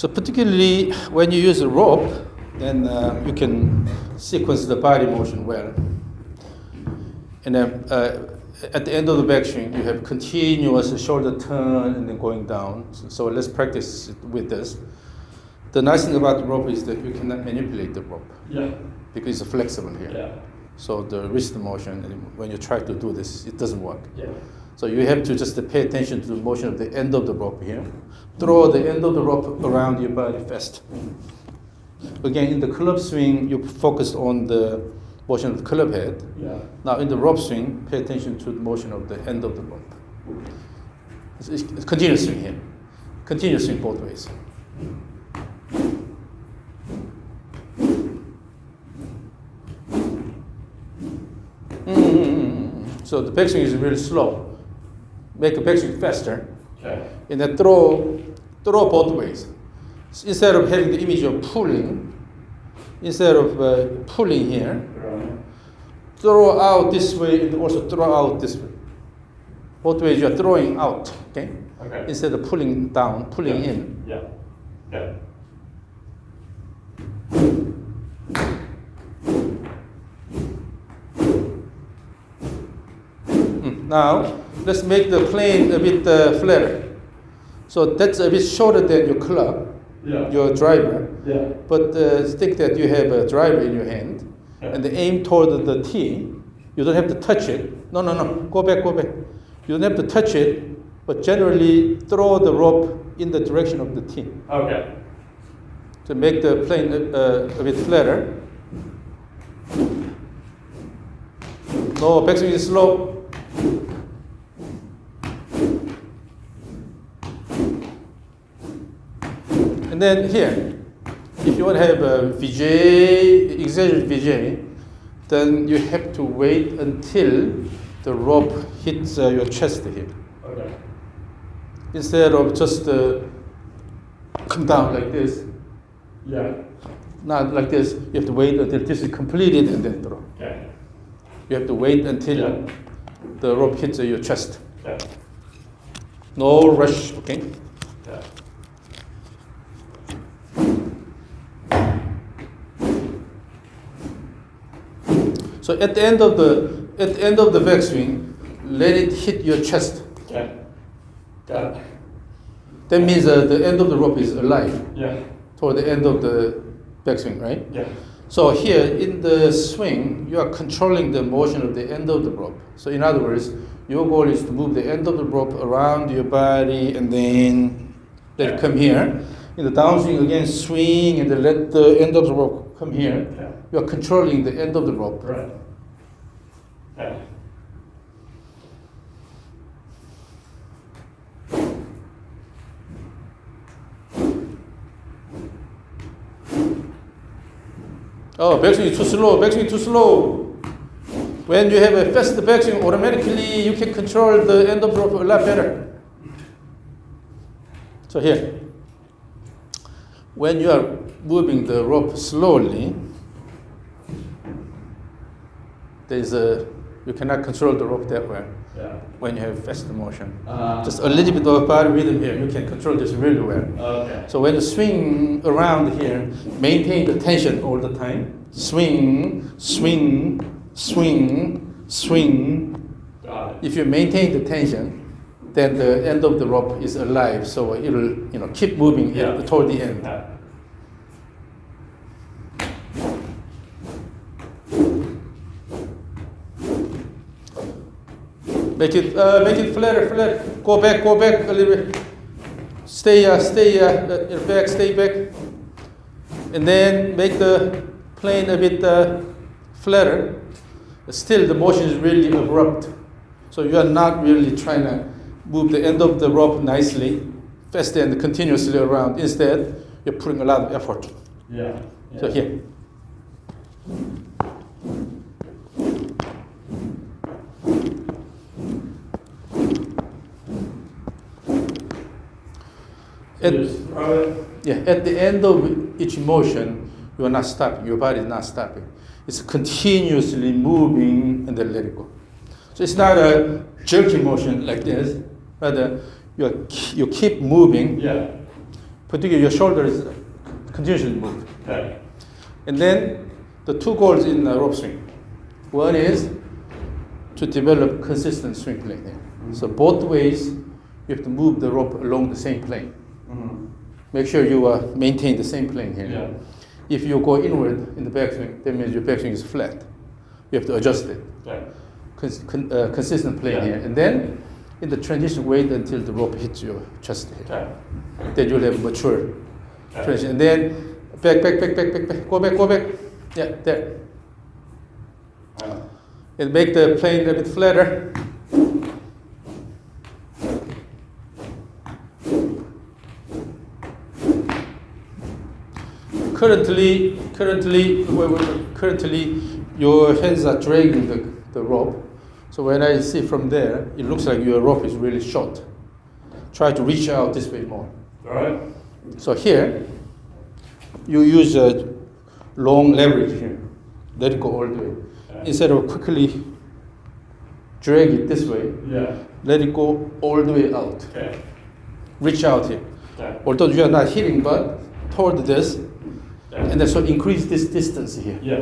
So particularly when you use a rope, then you can sequence the body motion well. And then at the end of the backswing, you have continuous shoulder turn and then going down. So let's practice with this. The nice thing about the rope is that you cannot manipulate the rope. Yeah. Because it's flexible here. Yeah. So the wrist motion, when you try to do this, it doesn't work. Yeah. So you have to just pay attention to the motion of the end of the rope here. Throw the end of the rope around your body fast. Again, in the club swing, you focus on the motion of the club head. Yeah. Now in the rope swing, pay attention to the motion of the end of the rope. It's continuous swing here. Continuous swing both ways. So the backswing is really slow. Make a backswing faster. Okay. And then throw both ways. So instead of having the image of pulling, instead of pulling here, Right. throw out this way and also throw out this way. Both ways you are throwing out, okay? Okay. Instead of pulling down, pulling Yeah. in. Yeah. Yeah. Now, let's make the plane a bit flatter. So that's a bit shorter than your club, Yeah. your driver. Yeah. But think that you have a driver in your hand, Yeah. and aim toward the tee. You don't have to touch it. No. Go back. You don't have to touch it, but generally throw the rope in the direction of the tee Okay. to make the plane a bit flatter. No, backswing is slow. And then here, if you want to have a VJ, exaggerate VJ, then you have to wait until the rope hits your chest here. Okay. Instead of just come down like this, Yeah. not like this, you have to wait until this is completed and then throw. Okay. You have to wait until Yeah. the rope hits your chest. Okay. No rush, okay? Yeah. So at the end of the backswing, let it hit your chest. Okay. Got it. That means the end of the rope is alive Yeah. toward the end of the backswing, right? Yeah. So here in the swing, you are controlling the motion of the end of the rope. So in other words, your goal is to move the end of the rope around your body and then let it come here. In the downswing again, swing and then let the end of the rope come here. Yeah. You are controlling the end of the rope. Right. Okay. Oh, backswing is too slow, backswing too slow. When you have a fast backswing, automatically you can control the end of the rope a lot better. So here, when you are moving the rope slowly, you cannot control the rope that well Yeah. when you have fast motion. Uh, Just a little bit of body rhythm here, you can control this really well. Okay. So when you swing around here, maintain the tension all the time. Swing, swing, swing, swing. Got it. If you maintain the tension, then the end of the rope is alive, so it'll keep moving Yeah. toward the end. Yeah. Make it flatter. Go back a little bit. Stay back, stay back. And then make the plane a bit flatter. Still, the motion is really abrupt. So you are not really trying to move the end of the rope nicely, fast and continuously around. Instead, you're putting a lot of effort. Yeah. So here. At the end of each motion, you are not stopping. Your body is not stopping. It's continuously moving and then let it go. So it's not a jerky motion like this. Rather, you keep moving, Yeah. particularly your shoulder is continuously moved. Okay. And then the two goals in rope swing. One is to develop consistent swing plane here. So both ways, you have to move the rope along the same plane. Mm-hmm. Make sure you maintain the same plane here. Yeah. If you go inward in the backswing, that means your backswing is flat. You have to adjust it. Okay. Consistent plane Yeah. here. And then in the transition, wait until the rope hits your chest here. Okay. Then you'll have mature Okay. transition. And then back. Go back. Yeah, there. And make the plane a bit flatter. Currently, your hands are dragging the rope. So when I see from there, it looks like your rope is really short. Try to reach out this way more. All right. So here, you use a long leverage here. Let it go all the way. Okay. Instead of quickly drag it this way, Yeah. let it go all the way out. Okay. Reach out here. Okay. Although you are not hitting, but toward this, Okay. and then so increase this distance here. Yeah.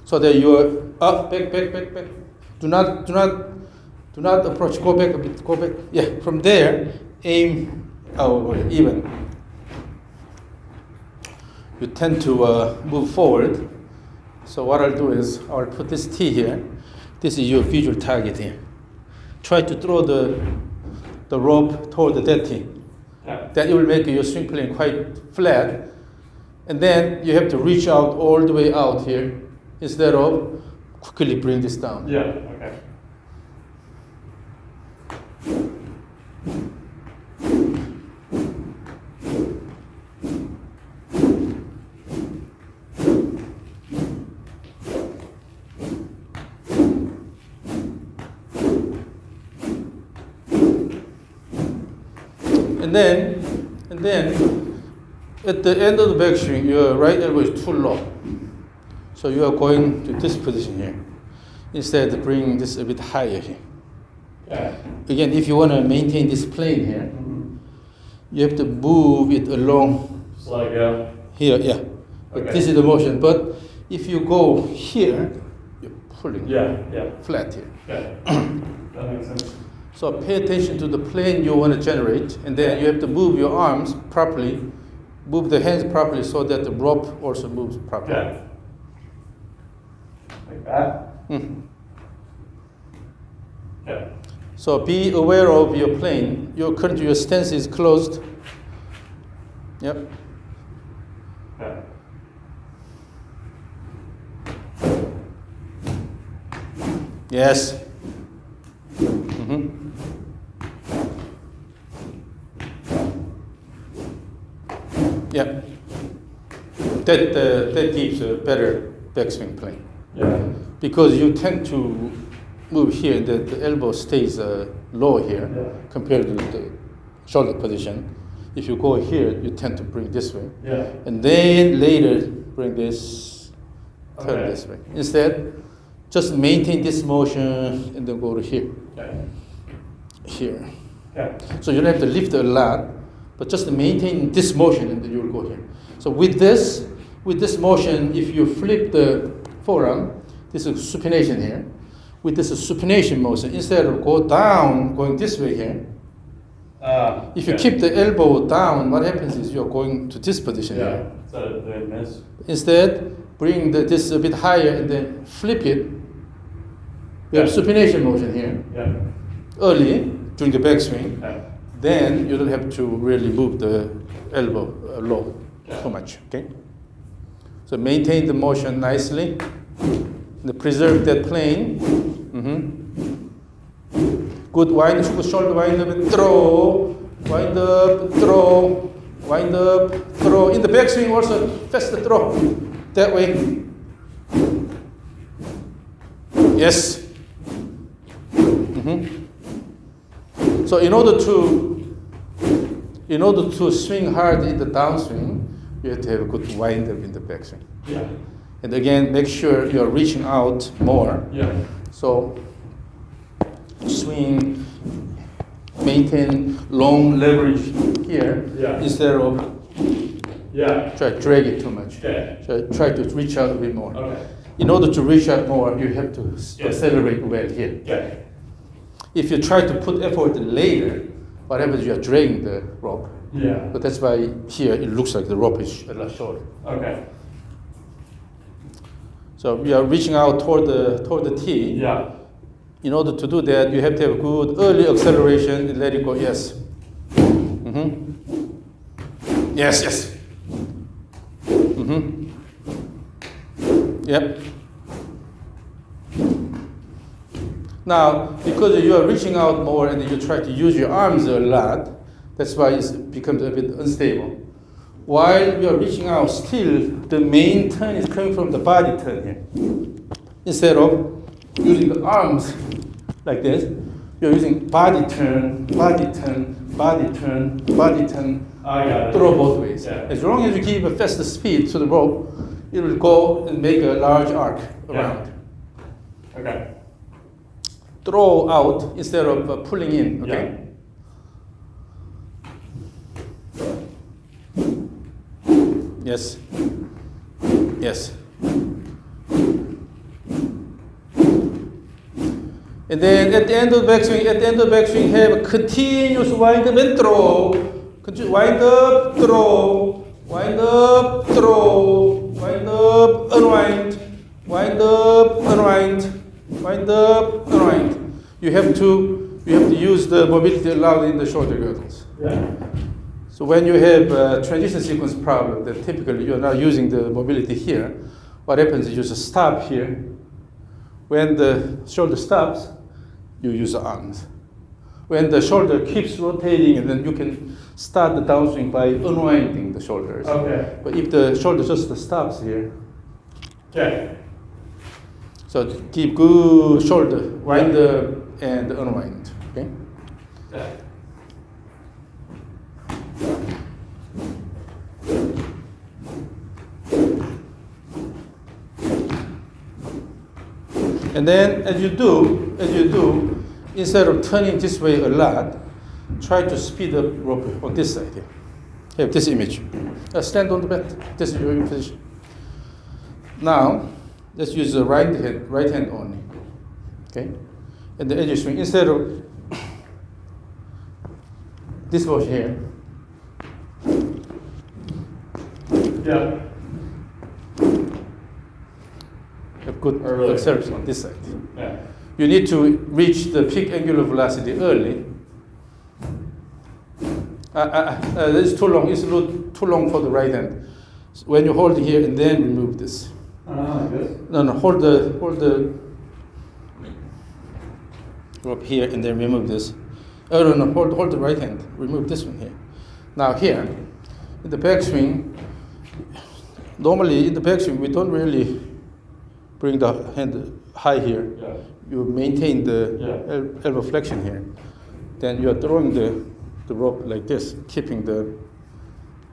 So that you are up, back. Do not approach. Go back a bit. Go back. Yeah. From there, aim outward, even. You tend to move forward. So what I'll do is I'll put this T here. This is your visual target here. Try to throw the rope toward that T. Okay. Then it will make your swing plane quite flat. And then you have to reach out all the way out here instead of quickly bring this down. Yeah. Okay. And then at the end of the backswing, your right elbow is too low. So you are going to this position here. Instead, bring this a bit higher here. Okay. Again, if you want to maintain this plane here, Mm-hmm. you have to move it along Slow go. here, yeah. But Okay. this is the motion. But if you go here, you're pulling Yeah. Yeah. flat here. Okay. That makes sense. So pay attention to the plane you want to generate, and then you have to move your arms properly, move the hands properly so that the rope also moves properly. Okay. Like that. Mhm. Okay. So be aware of your plane. Your stance is closed. Yep. Okay. Yes. Mm-hmm. Yeah. That gives a better backswing plane. Yeah. Because you tend to move here, the elbow stays low here Yeah. compared to the shoulder position. If you go here, you tend to bring this way. Yeah. And then later bring this, turn Okay. this way. Instead, just maintain this motion and then go to here, Okay. here. Okay. So you don't have to lift a lot, but just maintain this motion and then you will go here. So with this motion, if you flip the forearm, this is supination here. With this supination motion, instead of go down, going this way here, if you okay. keep the elbow down, what happens is you're going to this position Yeah. here. So they miss. Instead, bring this a bit higher and then flip it. We have Yeah. supination motion here Yeah. early during the backswing. Okay. Then you don't have to really move the elbow low Yeah. too much. Okay. So maintain the motion nicely. And preserve that plane. Good wind, good shoulder wind up and throw. Wind up, throw. Wind up, throw. In the backswing also, faster throw. That way. Yes. So in order to swing hard in the downswing, you have to have a good wind up in the backswing. Yeah. And again, make sure you're reaching out more. Yeah. So swing, maintain long leverage here Yeah. instead of Yeah. Try to drag it too much. Okay. Try to reach out a bit more. Okay. In order to reach out more, you have to Yeah. accelerate well here. Okay. If you try to put effort later, what happens? You are dragging the rope. Yeah. But that's why here it looks like the rope is a lot shorter. Okay. So we are reaching out toward the tee. Yeah. In order to do that, you have to have good early acceleration and let it go. Yes. Mm-hmm. Yes. Yes. Mm-hmm. Yep. Now, because you are reaching out more and you try to use your arms a lot, that's why it becomes a bit unstable. While you are reaching out, still the main turn is coming from the body turn here. Instead of using the arms like this, you're using body turn, body turn, body turn, body turn, I got it. throw both ways. Yeah. As long as you keep a faster speed to the rope, it will go and make a large arc around. Okay. Throw out instead of pulling in, okay? Yes. Yes. And then at the end of the backswing, have a continuous wind up and throw. Wind up, throw. Wind up, throw. Wind up, unwind. Wind up, unwind. Wind up, unwind. You have to use the mobility allowed in the shoulder girdles. Yeah. So when you have a transition sequence problem, then typically you're not using the mobility here. What happens is you just stop here. When the shoulder stops, you use the arms. When the shoulder keeps rotating, and then you can start the downswing by unwinding the shoulders. Okay. But if the shoulder just stops here, Okay. so keep good shoulder, wind up and unwind. Okay. Yeah. And then as you do, instead of turning this way a lot, try to speed up rope on this side here. Have this image. Stand on the mat. This is your position. Now, let's use the right hand only. Okay? And the edge you swing, instead of this motion here, Yeah. have good Early. acceleration on this side. Yeah. You need to reach the peak angular velocity early. It's too long. It's a little too long for the right hand. So when you hold here and then remove this. Like this. No, hold the rope here and then remove this. Oh no, hold the right hand. Remove this one here. Now here, in the backswing, normally in the backswing we don't really bring the hand high here. Yeah. You maintain the Yeah. elbow flexion here. Then you are throwing the rope like this, keeping the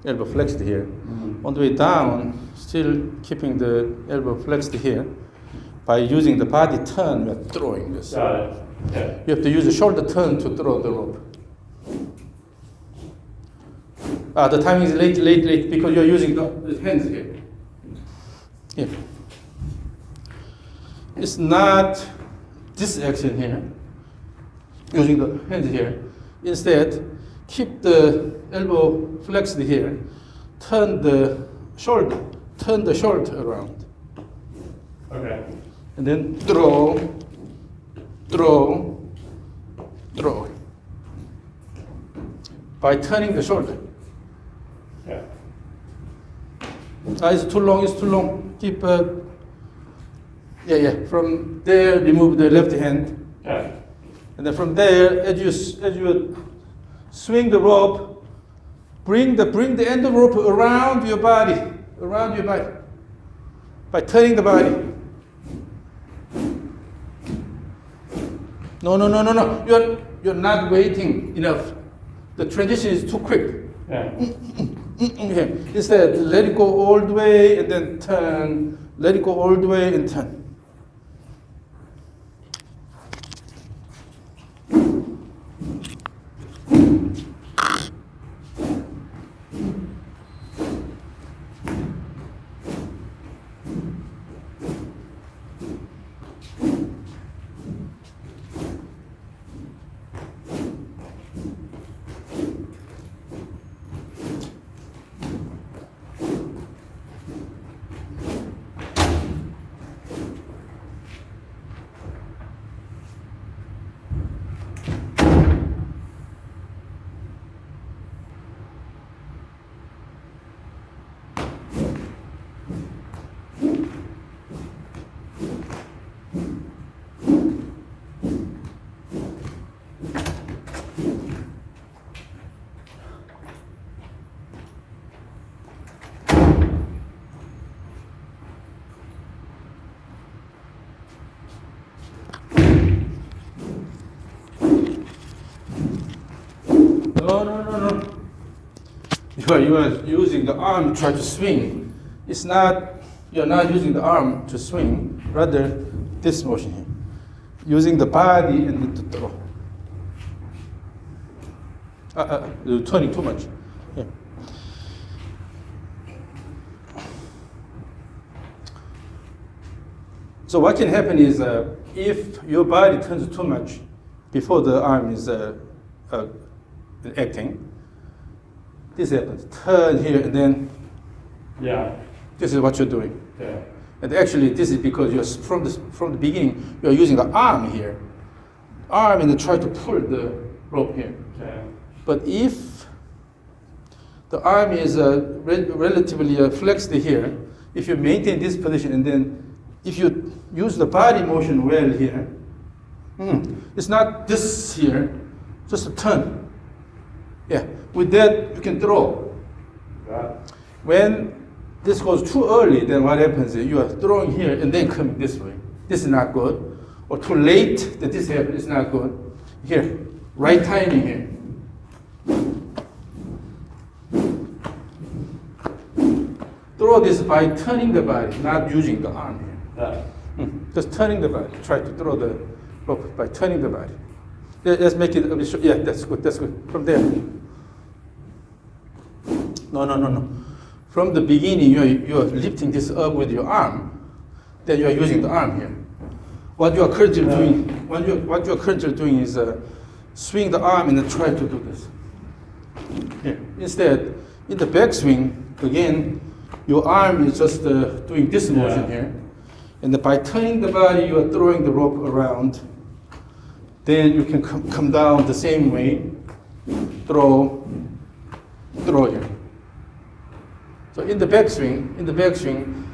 elbow flexed here. Mm-hmm. On the way down, still keeping the elbow flexed here. By using the body turn, you are throwing this. Got it. Yeah. You have to use the shoulder turn to throw the rope. The timing is late, because you're using the hands here. Yeah. It's not this action here, using the hands here. Instead, keep the elbow flexed here, turn the shoulder around, Okay. and then throw. By turning the shoulder. Yeah. It's too long. Keep, from there, remove the left hand. Yeah. And then from there, as you swing the rope, bring the end of the rope around your body, by turning the body. No. You're not waiting enough. The transition is too quick. Yeah. Okay. Instead, let it go all the way and then turn. Let it go all the way and turn. you are using the arm to try to swing. It's not, you're not using the arm to swing, rather this motion here. Using the body and the throw. You're turning too much. Yeah. So what can happen is if your body turns too much before the arm is acting, this happens. Turn here and then Yeah. this is what you're doing. Yeah. And actually this is because you're from the beginning you're using the arm here. Arm and then try to pull the rope here. Okay. But if the arm is relatively flexed here, if you maintain this position and then if you use the body motion well here, it's not this here, just a turn. Yeah, with that you can throw. Got it. When this goes too early, then what happens is you are throwing here and then coming this way. This is not good. Or too late that this happens, it's not good. Here, right timing here. Throw this by turning the body, not using the arm here. That. Just turning the body. Try to throw the rope by turning the body. Let's make it a bit short. Yeah, that's good. That's good. From there. No. From the beginning, you're lifting this up with your arm. Then you're using the arm here. What you are currently doing, what you are currently doing is swing the arm and then try to do this. Here. Instead, in the backswing, again, your arm is just doing this motion here. And by turning the body, you are throwing the rope around. Then you can come down the same way, throw here. So in the backswing,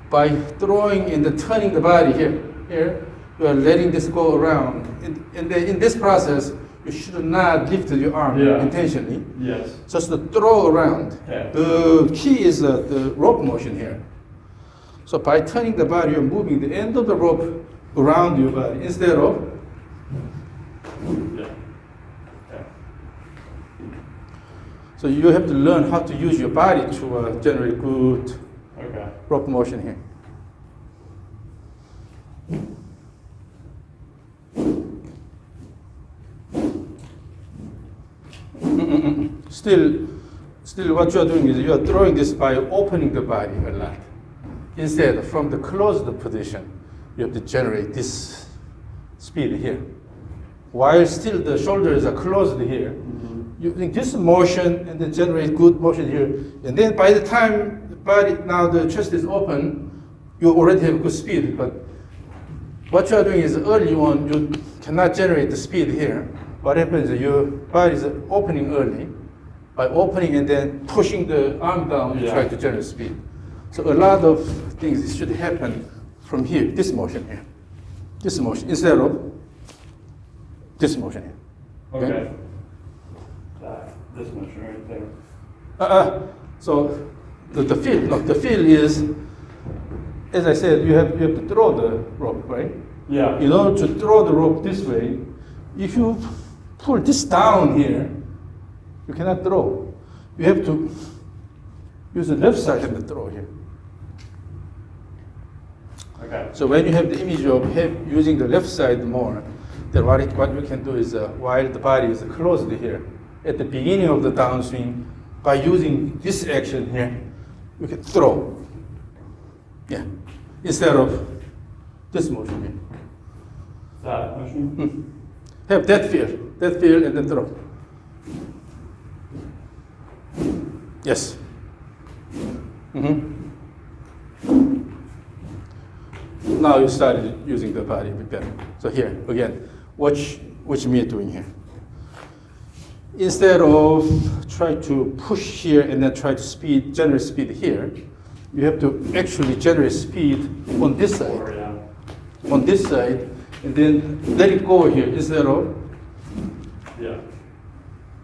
by throwing and then turning the body here, you are letting this go around. And then in this process, you should not lift your arm intentionally. Yes. Just to throw around. Okay. The key is the rope motion here. So by turning the body, you're moving the end of the rope around your body instead of. Yeah. Okay. So you have to learn how to use your body to generate good Okay. rope motion here. Still what you are doing is you are throwing this by opening the body a lot. Instead, from the closed position, you have to generate this speed here. While still the shoulders are closed here, using this motion and then generate good motion here. And then by the time the body, now the chest is open, you already have good speed. But what you are doing is early on, you cannot generate the speed here. What happens is your body is opening early. By opening and then pushing the arm down, you try to generate speed. So a lot of things should happen from here, this motion here. This motion, instead of this motion here. Okay. This motion right there. So the feel is, as I said, you have to throw the rope, right? Yeah. In order to throw the rope this way, if you pull this down here, you cannot throw. You have to use the left side of the throw here. Okay. So when you have the image of using the left side more, then what you can do is while the body is closed here, at the beginning of the downswing, by using this action here, you can throw. Yeah. Instead of this motion here. That motion? Have that feel and then throw. Yes. Now you started using the body a bit better. So here, again, watch me doing here. Instead of try to push here and then try to generate speed here, you have to actually generate speed on this side. Or, yeah. On this side, and then let it go here instead of. Yeah.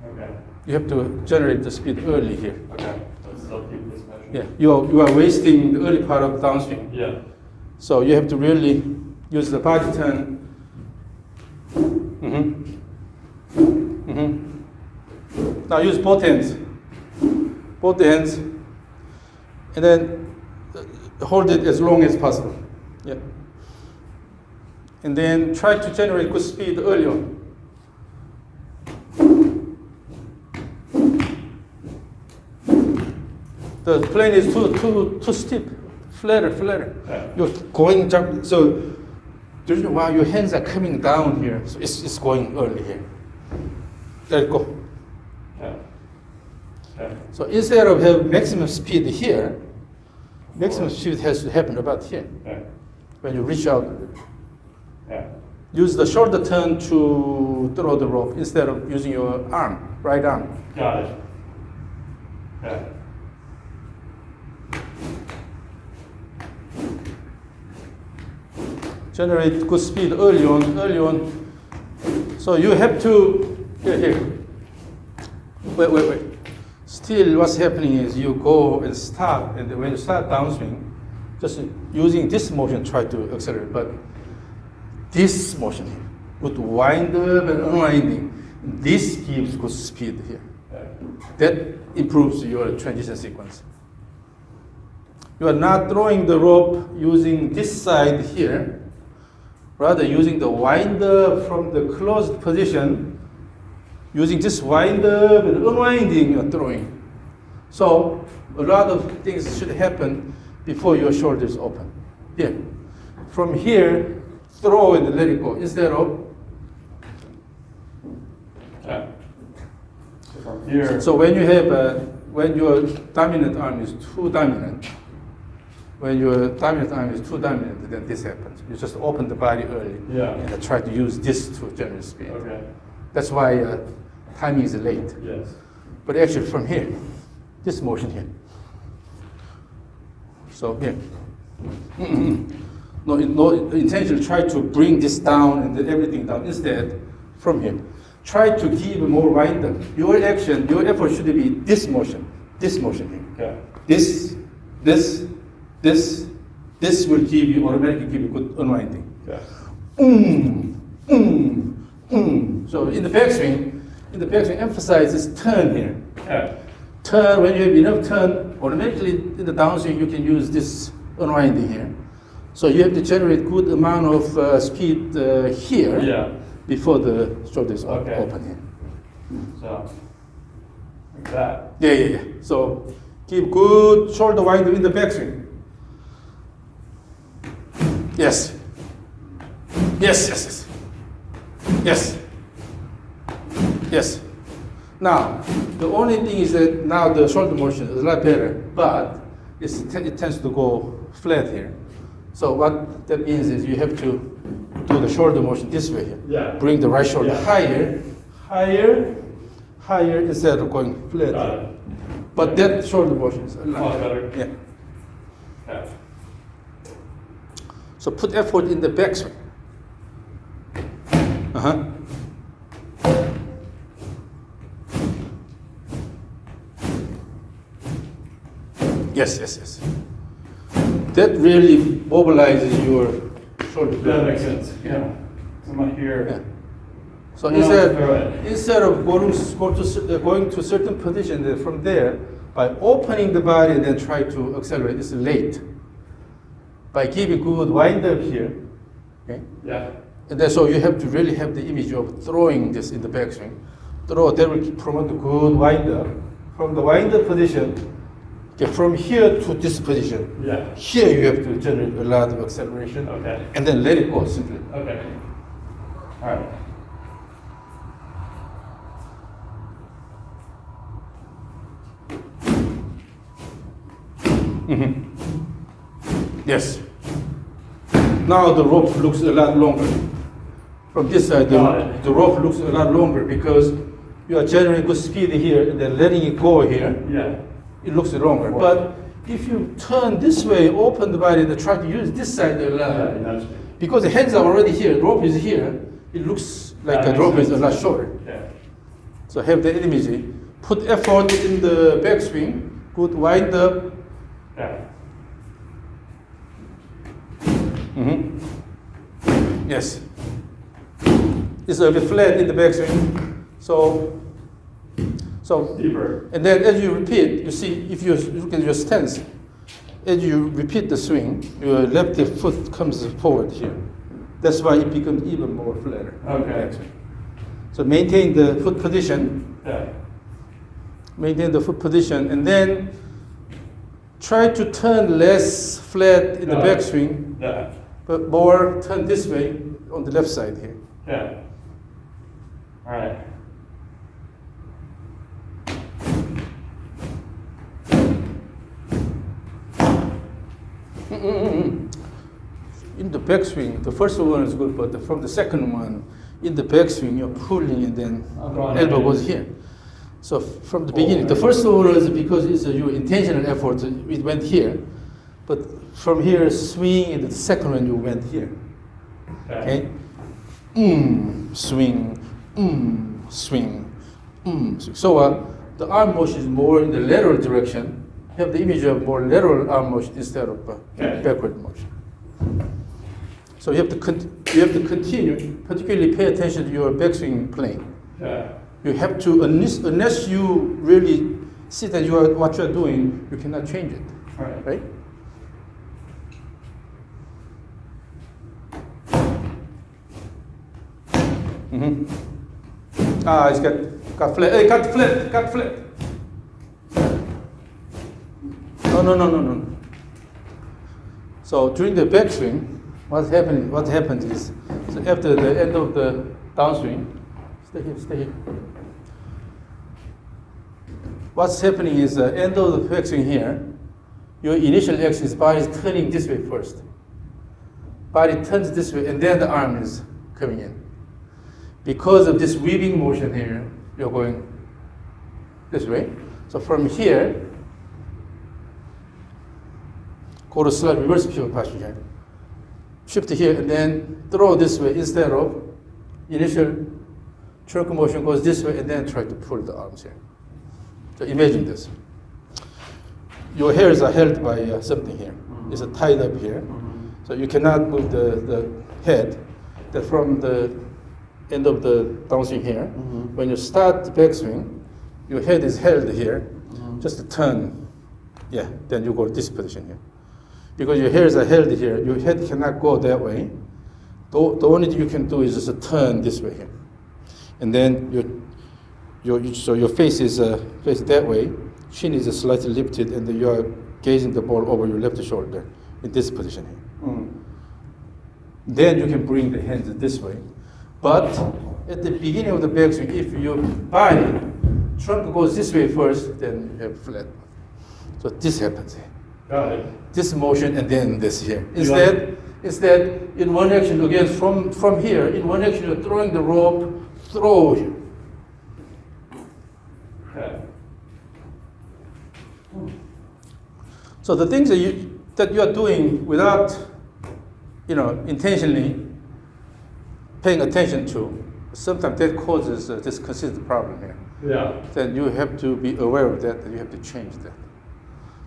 Okay. You have to generate the speed early here. Okay. Let's still keep this motion. Yeah, you are wasting the early part of downswing. Yeah. So you have to really use the body turn. Now use both hands. both hands, and then hold it as long as possible. Yeah. And then try to generate good speed early on. The plane is too steep, flatter. Yeah. You're going jump, so the reason why your hands are coming down here, so it's going early here. Let it go. Yeah. Okay. So instead of having maximum speed here, maximum speed has to happen about here. Okay. When you reach out, Yeah. use the shoulder turn to throw the rope instead of using your arm, right arm. Got it. Okay. Generate good speed early on. So you have to, here. Wait. Still what's happening is you go and stop, and when you start downswing, just using this motion, try to accelerate, but this motion here, with wind up and unwinding, this gives good speed here. Okay. That improves your transition sequence. You are not throwing the rope using this side here, rather using the wind up from the closed position, using this wind up and unwinding, you're throwing. So a lot of things should happen before your shoulders open. Here. From here, throw and let it go instead of. Okay. So from here. So when you have, when your dominant arm is too dominant, then this happens. You just open the body early. Yeah. And try to use this to generate speed. Okay. That's why timing is late. Yes. But actually from here, this motion here. So here. No intention, try to bring this down and then everything down. Instead, from here, try to give more wind up. Your action, your effort should be this motion here. Okay. This will automatically give you good unwinding. Okay. So in the backswing, emphasize this turn here. Okay. Turn, when you have enough turn, automatically in the downswing you can use this unwinding here. So you have to generate good amount of speed here Yeah. before the shoulders Okay. open here. So like that. Yeah. So keep good shoulder wind in the backswing. Yes. Now, the only thing is that now the shoulder motion is a lot better, but it tends to go flat here. So what that means is you have to do the shoulder motion this way here. Yeah. Bring the right shoulder Yeah. higher instead of going flat Got here. it. But that shoulder motion is a lot Much better. Yeah. Okay. So put effort in the backswing. Yes. That really mobilizes your shoulder. That makes sense. Yeah. So I'm not here. Yeah. So No, instead of going to certain position, then from there, by opening the body and then try to accelerate, it's late. By giving good wind up here, okay? Yeah. And then so you have to really have the image of throwing this in the backswing. Throw, that will promote the good wind up. From the wind up position, okay, from here to this position. Yeah. Here you have to generate a lot of acceleration. Okay. And then let it go simply. Okay. All right. Yes. Now the rope looks a lot longer. From this side, the rope looks a lot longer because you are generating good speed here and then letting it go here. Yeah. It looks longer. But if you turn this way, open the body, and try to use this side a lot, That's because the hands are already here, the rope is here, it looks like That the rope makes is a sense. lot shorter. Yeah. So have the image. Put effort in the backswing, good wind up. Yeah. Yes. It's a bit flat in the backswing. So So, Deeper. and then as you repeat, you see, if you look at your stance, as you repeat the swing, your left foot comes forward here. That's why it becomes even more flatter. Okay. So maintain the foot position. Yeah. Maintain the foot position, and then try to turn less flat in the backswing, Yeah. but more turn this way on the left side here. Yeah. All right. In the backswing, the first one is good, but from the second one, in the backswing, you're pulling and then elbow goes here. So from the beginning, the first one is because it's your intentional effort, it went here. But from here, swing, and the second one, you went here. Okay? Swing, swing, swing. So the arm motion is more in the lateral direction. Have the image of more lateral arm motion instead of backward motion. So you have to continue, particularly pay attention to your backswing plane. Yeah. You have to, unless you really see that what you are doing, you cannot change it. Right? It's got flat. Hey, got flat. No. So during the backswing, what happens is, so after the end of the downswing, stay here. What's happening is the end of the backswing here, your initial action is body is turning this way first. Body turns this way, and then the arm is coming in. Because of this weaving motion here, you're going this way. So from here, go to slight reverse pivot posture here. Shift here and then throw this way instead of initial trunk motion goes this way and then try to pull the arms here. So imagine this. Your hairs are held by something here. It's tied up here. So you cannot move the head. That from the end of the downswing here, when you start the backswing, your head is held here. Just to turn, then you go to this position here. Because your hairs are held here, your head cannot go that way. The only thing you can do is just turn this way here. And then your face is faced that way, chin is slightly lifted, and you are gazing the ball over your left shoulder in this position here. Then you can bring the hands this way. But at the beginning of the backswing, if your body trunk goes this way first, then you have flat. So this happens here. Got it. This motion and then this here. Instead, in one action, again, from here, in one action, you're throwing the rope, throw here. Okay. So the things that you are doing without, intentionally paying attention to, sometimes that causes this consistent problem here. Yeah. Then you have to be aware of that, and you have to change that.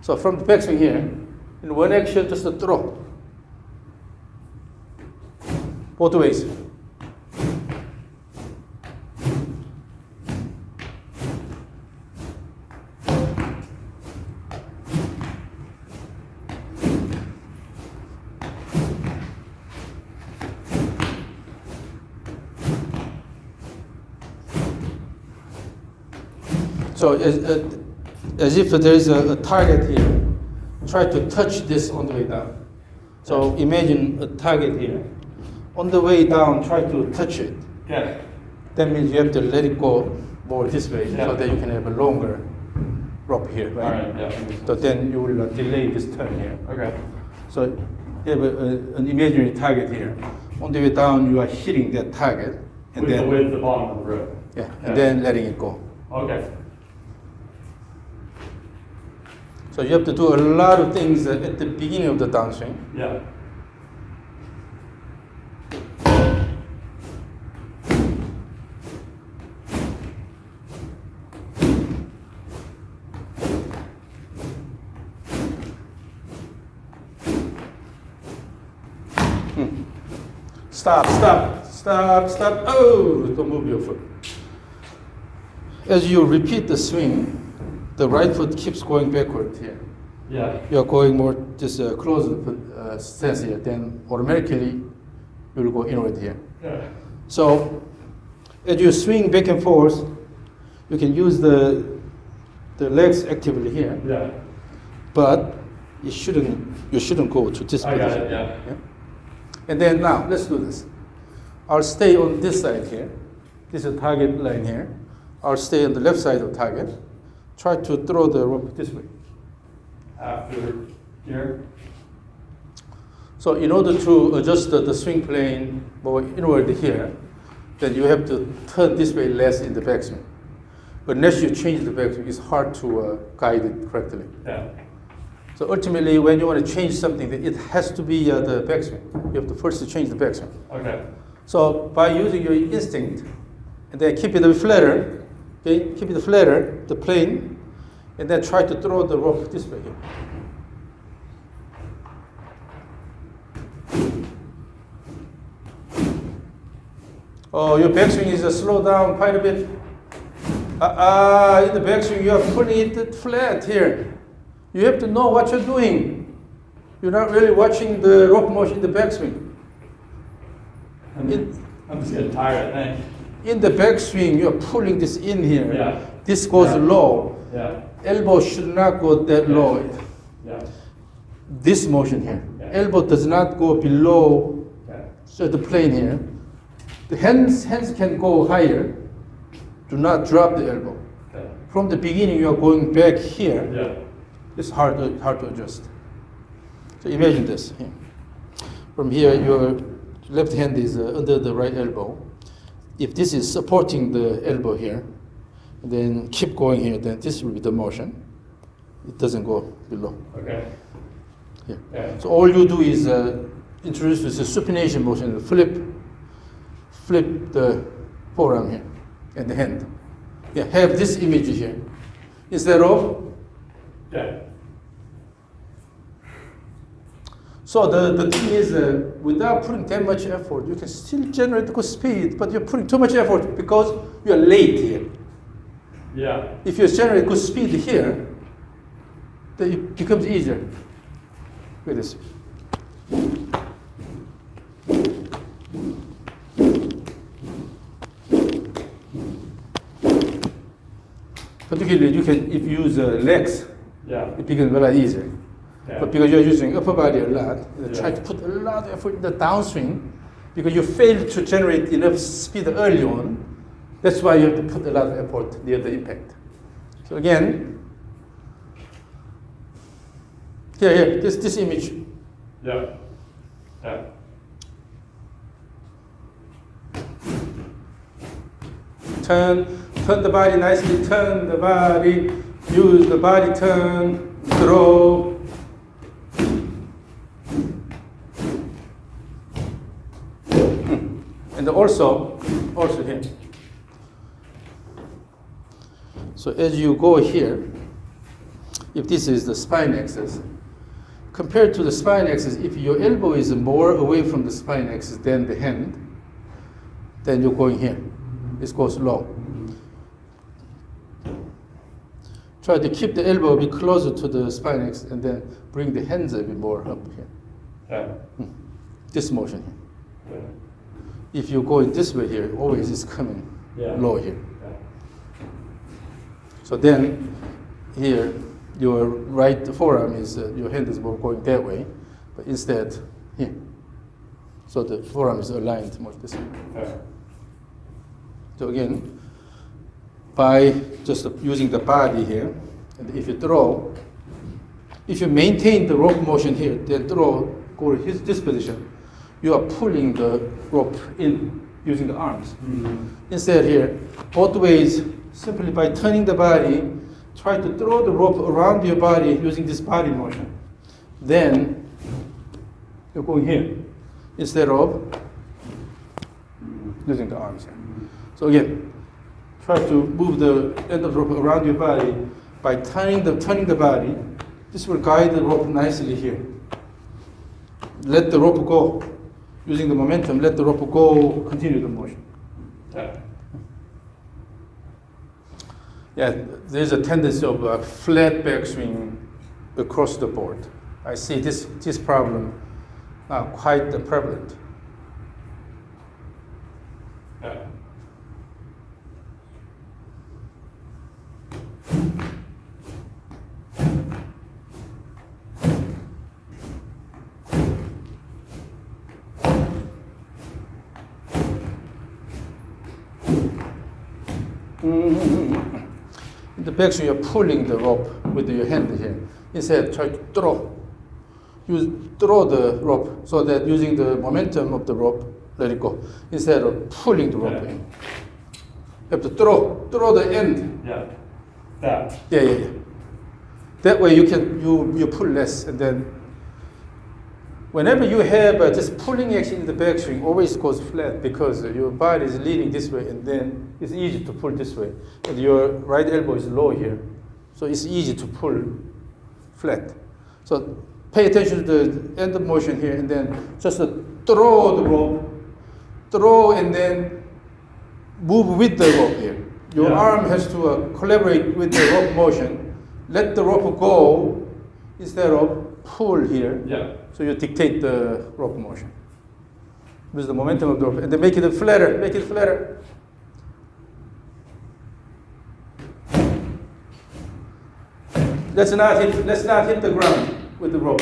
So from the backswing here, in one action, just a throw. Both ways. So as if there is a target here, try to touch this on the way down. So imagine a target here. On the way down, try to touch it. Yeah. That means you have to let it go more this way Yeah. so that you can have a longer rope here, right? All right. Yeah. So then you will delay this turn here. Okay. So you have an imaginary target here. On the way down, you are hitting that target, and With the bottom of the rope. and then letting it go. Okay. So you have to do a lot of things at the beginning of the downswing. Yeah. Stop. Oh, don't move your foot. as you repeat the swing, the right foot keeps going backward here. Yeah. You're going more just closed stance here, then automatically you will go inward here. Yeah. So as you swing back and forth, you can use the legs actively here, Yeah. but you shouldn't go to this I got position. it, yeah. And then now let's do this. I'll stay on this side here. This is the target line here. I'll stay on the left side of target. Try to throw the rope this way. After here. So in order to adjust the swing plane more inward here, then you have to turn this way less in the backswing. But unless you change the backswing, it's hard to guide it correctly. Yeah. So ultimately, when you want to change something, it has to be the backswing. You have to first change the backswing. Okay. So by using your instinct, and then keep it a bit flatter, okay? Keep it flatter, the plane, and then try to throw the rope this way here. Oh, your backswing is slow down quite a bit. In the backswing, you are putting it flat here. You have to know what you're doing. You're not really watching the rope motion in the backswing. I'm just getting tired, I think. In the backswing, you're pulling this in here. Yeah. This goes Yeah. low. Yeah. Elbow should not go that low. Yeah. This motion here. Yeah. Elbow does not go below Okay. the plane here. The hands can go higher. Do not drop the elbow. Okay. From the beginning, you are going back here. Yeah. It's hard to adjust. So imagine this. Here. From here, your left hand is under the right elbow. If this is supporting the elbow here, then keep going here, then this will be the motion. It doesn't go below Okay. here. Yeah. So all you do is introduce this supination motion, flip the forearm here and the hand. Yeah, have this image here. Instead of, Okay. so the thing is, without putting that much effort, you can still generate good speed, but you're putting too much effort because you're late here. Yeah. If you generate good speed here, then it becomes easier. Look at this. Particularly, you can, if you use legs, Yeah. it becomes a lot easier. Yeah. But because you're using upper body a lot, you Yeah. try to put a lot of effort in the downswing, because you failed to generate enough speed early on, that's why you have to put a lot of effort near the impact. So again, here, this image. Yeah. Yeah. Turn the body nicely, turn the body, use the body turn, throw. And also here. So as you go here, if this is the spine axis, compared to the spine axis, if your elbow is more away from the spine axis than the hand, then you're going here. This goes low. Try to keep the elbow a bit closer to the spine axis and then bring the hands a bit more up here. Yeah. This motion here. Yeah. If you go in this way here, always it's coming Yeah. low here. Yeah. So then here, your right forearm is, your hand is more going that way, but instead here. So the forearm is aligned more this way. Okay. So again, by just using the body here, and if you throw, if you maintain the rope motion here, then throw, go to this position, you are pulling the rope in using the arms. Mm-hmm. Instead here, both ways, simply by turning the body, try to throw the rope around your body using this body motion. Then you're going here, instead of using the arms here. So again, try to move the end of the rope around your body by turning the body. This will guide the rope nicely here. Let the rope go. Using the momentum, let the rope go, continue the motion. Yeah. Yeah, there's a tendency of a flat backswing across the board. I see this problem quite prevalent. Yeah. In the backswing, you're pulling the rope with your hand here. Instead, try to throw. You throw the rope so that using the momentum of the rope, let it go. Instead of pulling the rope in. You have to throw the end. Yeah. That. Yeah. That way you pull less, and then whenever you have this pulling action in the backswing, always goes flat because your body is leaning this way, and then it's easy to pull this way, and your right elbow is low here, so it's easy to pull flat. So pay attention to the end of motion here, and then just throw the rope, throw, and then move with the rope here. Your arm has to collaborate with the rope motion. Let the rope go instead of pull here. Yeah. So you dictate the rope motion. With the momentum of the rope, and then make it flatter. Make it flatter. Let's not hit the ground with the rope.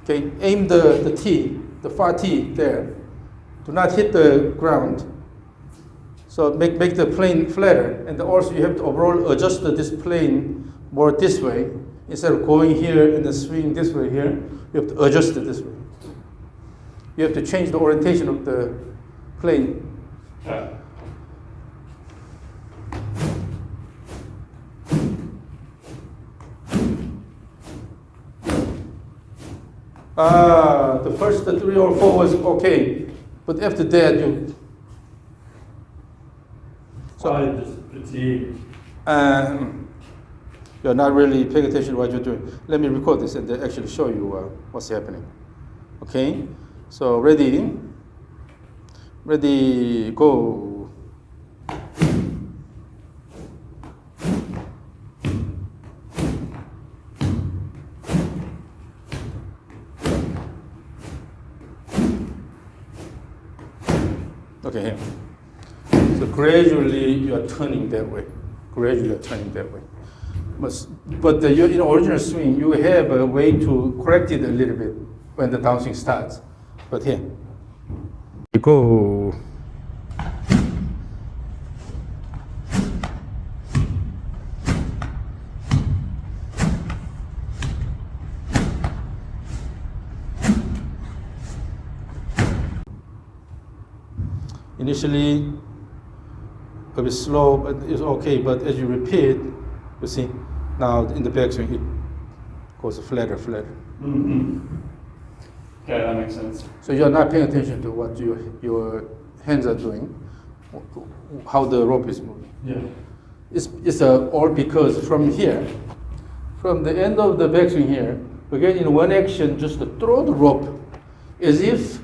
Okay, aim the T, the far T there. Do not hit the ground. So make the plane flatter, and also you have to overall adjust this plane more this way. Instead of going here and then swing this way here, you have to adjust it this way. You have to change the orientation of the plane. Yeah. The first 3 or 4 was okay, but after that you. So I just fatigue. you're not really paying attention to what you're doing. Let me record this and then actually show you what's happening. Okay, so ready, go. Okay, here. So gradually you are turning that way. But in original swing, you have a way to correct it a little bit when the downswing starts. But here, you go. Initially, a bit slow, but it's okay. But as you repeat, you see, now in the backswing, it goes flatter. Mm-hmm. Okay, that makes sense. So you're not paying attention to what your hands are doing, how the rope is moving. Yeah. It's all because from here, from the end of the backswing here, again in one action, just to throw the rope, as if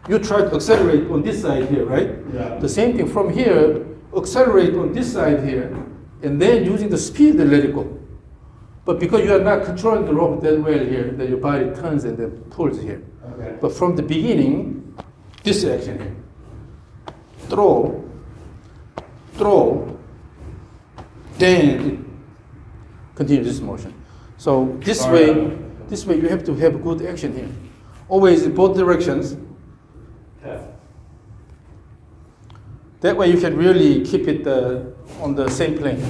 you try to accelerate on this side here, right? Yeah. The same thing from here, accelerate on this side here, and then using the speed to let it go. But because you are not controlling the rope that well here, then your body turns and then pulls here. Okay. But from the beginning, this action here, throw, then it continues this motion. So this way you have to have good action here. Always in both directions. Yeah. That way you can really keep it on the same plane.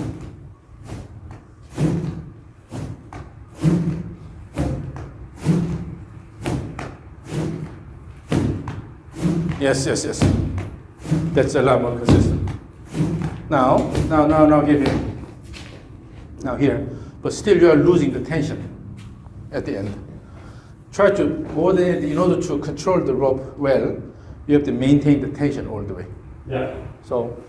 Yes. That's a lot more consistent. Now here. Now here. But still you are losing the tension at the end. Try to, more than anything, in order to control the rope well, you have to maintain the tension all the way. Yeah. So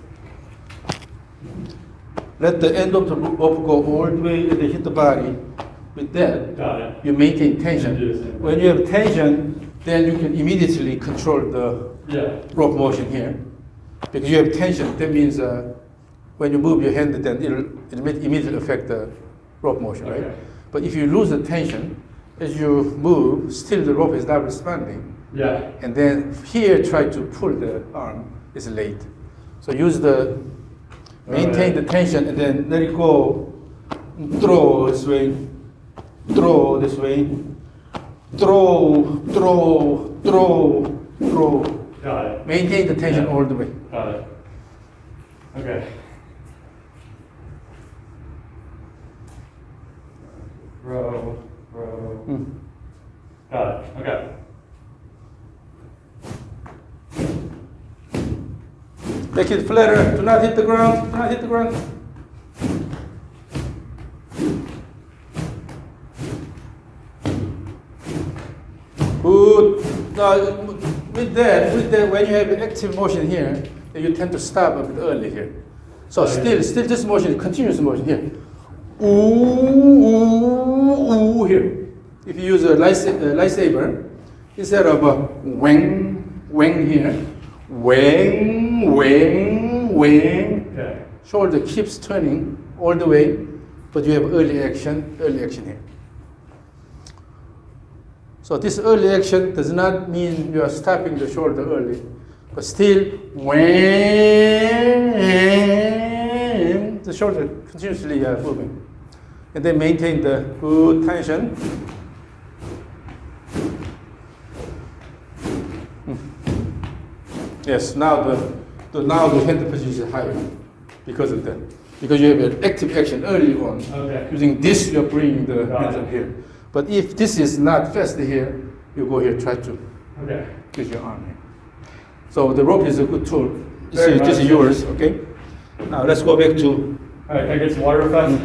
let the end of the rope go all the way and then hit the body. With that, Got it. you maintain tension. Do the same thing. When you have tension, then you can immediately control the Yeah. rope motion here. Because you have tension, that means when you move your hand, then it'll immediately affect the rope motion, right? Okay. But if you lose the tension, as you move, still the rope is not responding. Yeah. And then here, try to pull the arm, it's late. So use the, maintain the tension and then let it go. Throw this way, throw this way, throw. Got it. Maintain the tension all the way. Got it. Okay. Row. Got it. Okay. Make it flatter. Do not hit the ground. Do not hit the ground. Good. Now, with that, when you have active motion here, then you tend to stop a bit early here. So still this motion, continuous motion here. Ooh, here. If you use a lightsaber, instead of a wang here, wang. Okay. Shoulder keeps turning all the way, but you have early action here. So this early action does not mean you are stopping the shoulder early, but still when the shoulder continuously moving. And then maintain the good tension. Yes, now the hand position is higher because of that. Because you have an active action early on. Okay. Using this, you're bringing the Got hands it. up here. But if this is not fast here, you go here, try to Okay. use your arm here. So the rope is a good tool. Very This is much. yours, okay? Now let's go back to, All right. Can I get some water real fast?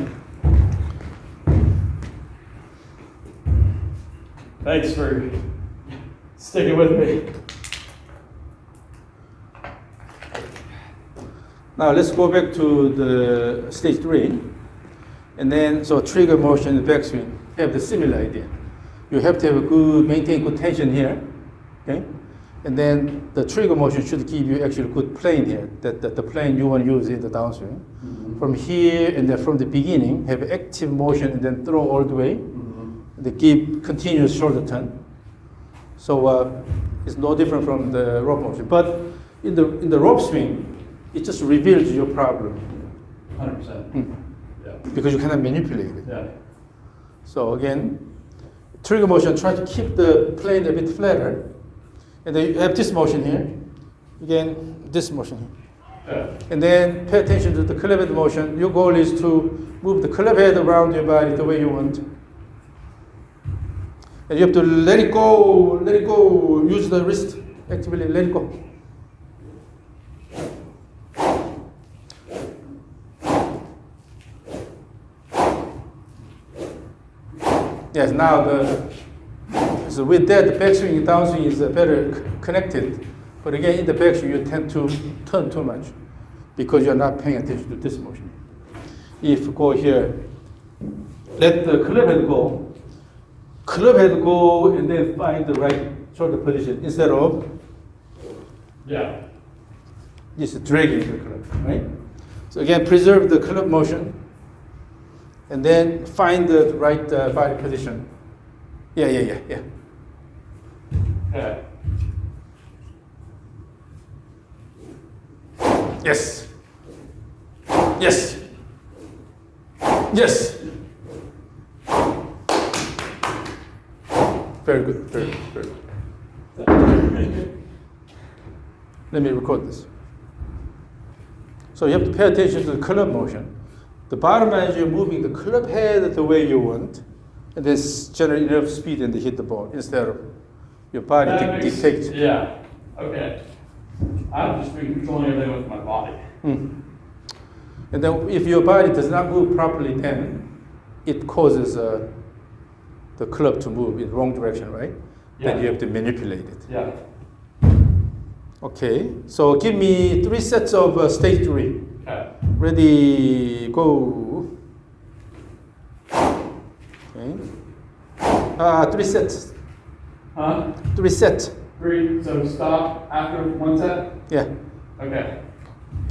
Thanks for sticking with me. now let's go back to the stage 3. And then, so trigger motion and backswing have the similar idea. You have to have maintain good tension here, okay? And then the trigger motion should give you actually good plane here, that the plane you want to use in the downswing. From here and then from the beginning, have active motion and then throw all the way. They give continuous shoulder turn. So it's no different from the rope motion. But in the rope swing, it just reveals your problem 100%. Yeah. because you cannot manipulate it. Yeah. So again, trigger motion, try to keep the plane a bit flatter. And then you have this motion here. Again, this motion here. Yeah. And then pay attention to the club head motion. Your goal is to move the club head around your body the way you want. And you have to let it go, use the wrist actively, let it go. Yes, now so with that, the backswing and downswing is better connected. But again, in the backswing, you tend to turn too much because you're not paying attention to this motion. If you go here, let the club head go, and then find the right shoulder position instead of Yeah. just dragging the club, right? So again, preserve the club motion, and then find the right body position. Yeah. Okay. Yes. Very good. Let me record this. So you have to pay attention to the club motion. The bottom line is you're moving the club head the way you want, and then generate enough speed and hit the ball instead of your body dictates. Yeah. Okay. I'm just been controlling everything with my body. And then if your body does not move properly, then it causes the club to move in the wrong direction, right? Yeah. Then you have to manipulate it. Yeah. Okay, so give me 3 sets of stage 3. Okay. Ready, go. Okay. 3 sets. Huh? 3 sets. 3. So stop after 1 set. Yeah. Okay.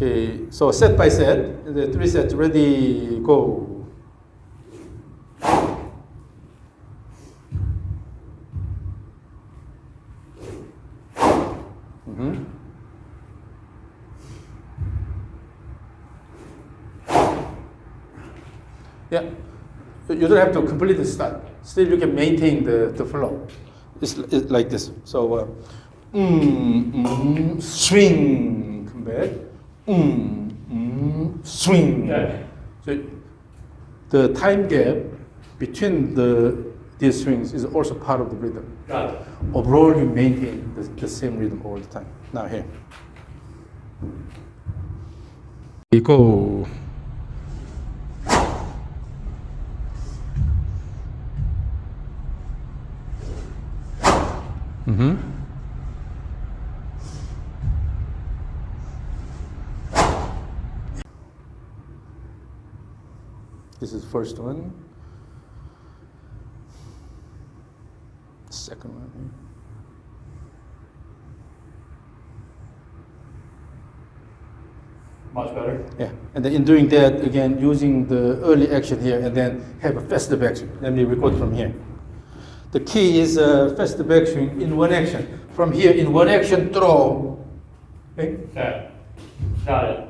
Okay, so set by set, the 3 sets, ready, go. Mhm. Yeah, you don't have to completely stop. Still, you can maintain the flow. It's like this. So, swing, come back. Swing. Okay. So, the time gap between these swings is also part of the rhythm. Got it. Overall, you maintain the same rhythm all the time. Now here. Go. Mm-hmm. This is first one. Second one. Much better. Yeah, and then in doing that, again, using the early action here, and then have a faster backswing. Let me record from here. The key is faster backswing in one action. From here, in one action, throw. Okay. Okay. Got it.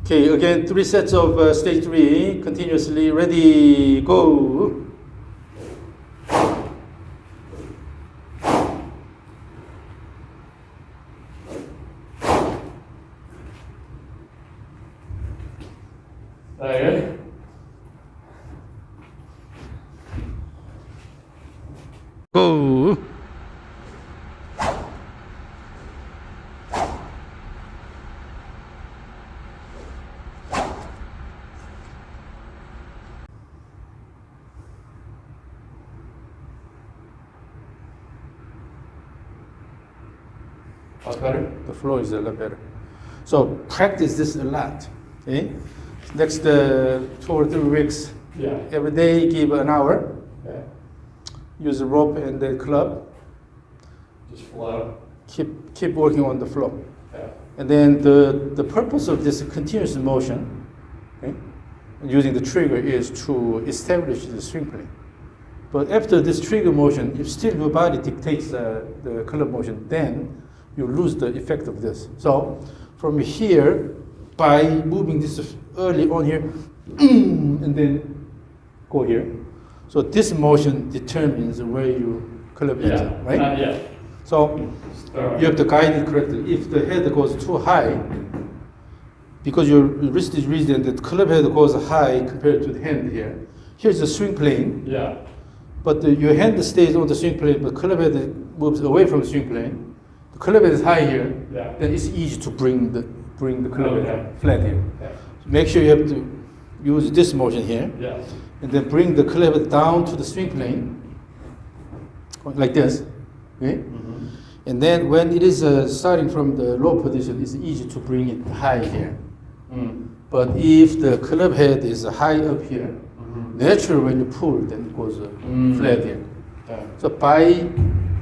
Okay, again, 3 sets of stage 3, continuously, ready, go. Very good. Go. Much better. The flow is a lot better. So practice this a lot. Okay. Next 2 or 3 weeks, Yeah. every day give an hour. Okay. Use a rope and the club. Just flow. Keep working on the flow. Okay. And then the purpose of this continuous motion, okay, using the trigger is to establish the swing plane. But after this trigger motion, if still your body dictates the club motion, then you lose the effect of this. So from here, by moving this early on here, and then go here. So this motion determines where you club enter, Yeah. right? Yeah. So you have to guide it correctly. If the head goes too high, because your wrist is rigid and the club head goes high compared to the hand here, here's the swing plane, Yeah. but your hand stays on the swing plane, but club head moves away from the swing plane. The club head is high here, Yeah. then it's easy to bring the club Okay. head flat here. Okay. So make sure you have to use this motion here, Yeah. and then bring the club head down to the swing plane, like this, okay? Mm-hmm. And then when it is starting from the low position, it's easy to bring it high here. Mm. But if the club head is high up here, Mm-hmm. naturally when you pull, then it goes flat here. Okay. So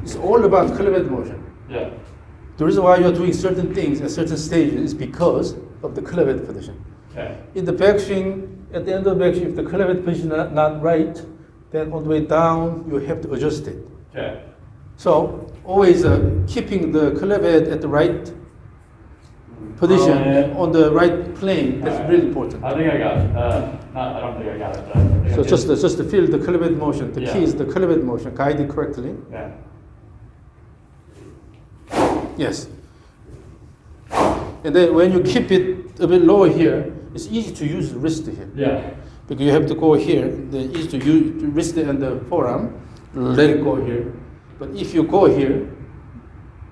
it's all about club head motion. Yeah. The reason why you're doing certain things at certain stages is because of the club head position. Okay. In the backswing, at the end of the backswing, if the club head position is not right, then on the way down, you have to adjust it. Okay. So always keeping the club head at the right position on the right plane. That's Alright. really important. I think I got it. I don't think I got it. But I think So I just did. to feel the club head motion. The Yeah. key is the club head motion. Guide it correctly. Yeah. Yes. And then when you keep it a bit lower here, it's easy to use the wrist here. Yeah. Because you have to go here. Then easy to use the wrist and the forearm. Let it go here. But if you go here,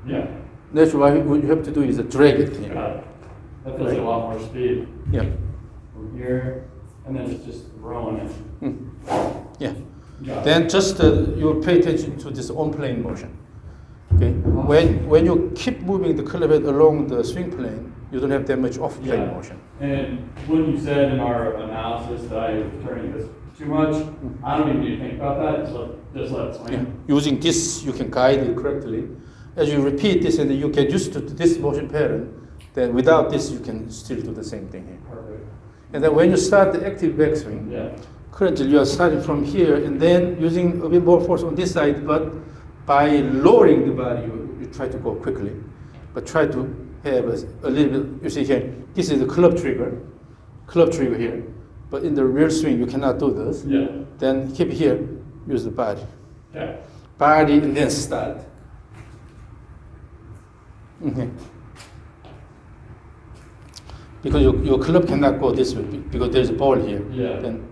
Yeah. naturally what you have to do is drag it here. Got it. That feels like a lot more speed Yeah. from here, and then it's just throwing it. Yeah. Got it. Then just you pay attention to this on-plane motion. Okay. When you keep moving the club head along the swing plane, you don't have that much off-plane Yeah. motion. And when you said in our analysis that I was turning this too much, I don't even need to think about that. Just let it swing. Yeah. Using this, you can guide it correctly. As you repeat this and you get used to this motion pattern, Then without this, you can still do the same thing here. Perfect. And then when you start the active backswing, Yeah. currently you are starting from here and then using a bit more force on this side, but by lowering the body, you try to go quickly, but try to have a little bit, you see here, this is the club trigger here, but in the real swing, you cannot do this. Yeah. Then keep here, use the body. Okay. Body and then start. Mhm. Because your club cannot go this way because there's a ball here. Yeah. Then,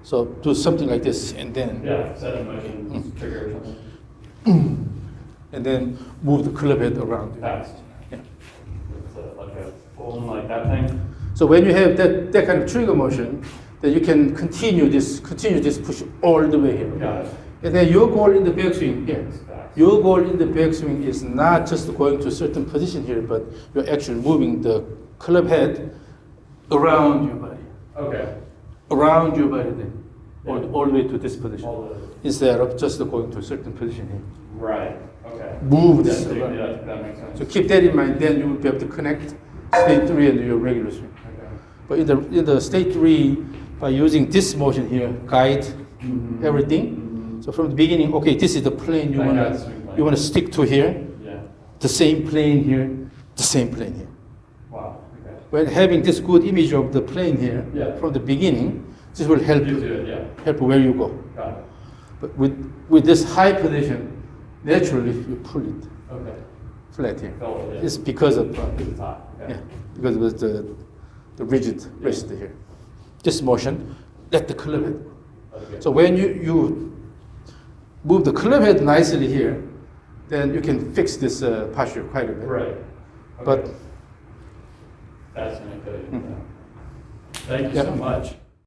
so do something like this and then Yeah, set in motion, trigger or something. and then move the club head around. Fast. Yeah. It's like a full like that thing. So when you have that kind of trigger motion, then you can continue this push all the way here. Got it. And then your goal in the backswing here. It's fast. Your goal in the backswing is not just going to a certain position here, but you're actually moving the club head around your body. Okay. Around your body then. Yeah. All the way to this position. All the, Instead of just going to a certain position here. right. Okay. Move this Yeah, around. yeah, that makes sense. So keep that in mind, then you will be able to connect state 3 and your regular swing. Okay. But in the state 3, by using this motion here, guide Mhm. everything. Mhm. So from the beginning, okay, this is the plane Like that swing plane. you want to stick to here, Yeah. the same plane here, the same plane here. Wow. Okay. When having this good image of the plane here Yeah. from the beginning, this will help You do it, yeah. help where you go. Got it. But with this high position, naturally you pull it Okay. flat here. Felt it, yeah. It's because of It's hot. Okay. yeah, because it was the rigid wrist here. This motion, let the club head. Okay. So when you move the club head nicely here, then you can fix this posture quite a bit. Right. Okay. But Fascinating. Mhm. Thank you Yeah. so much.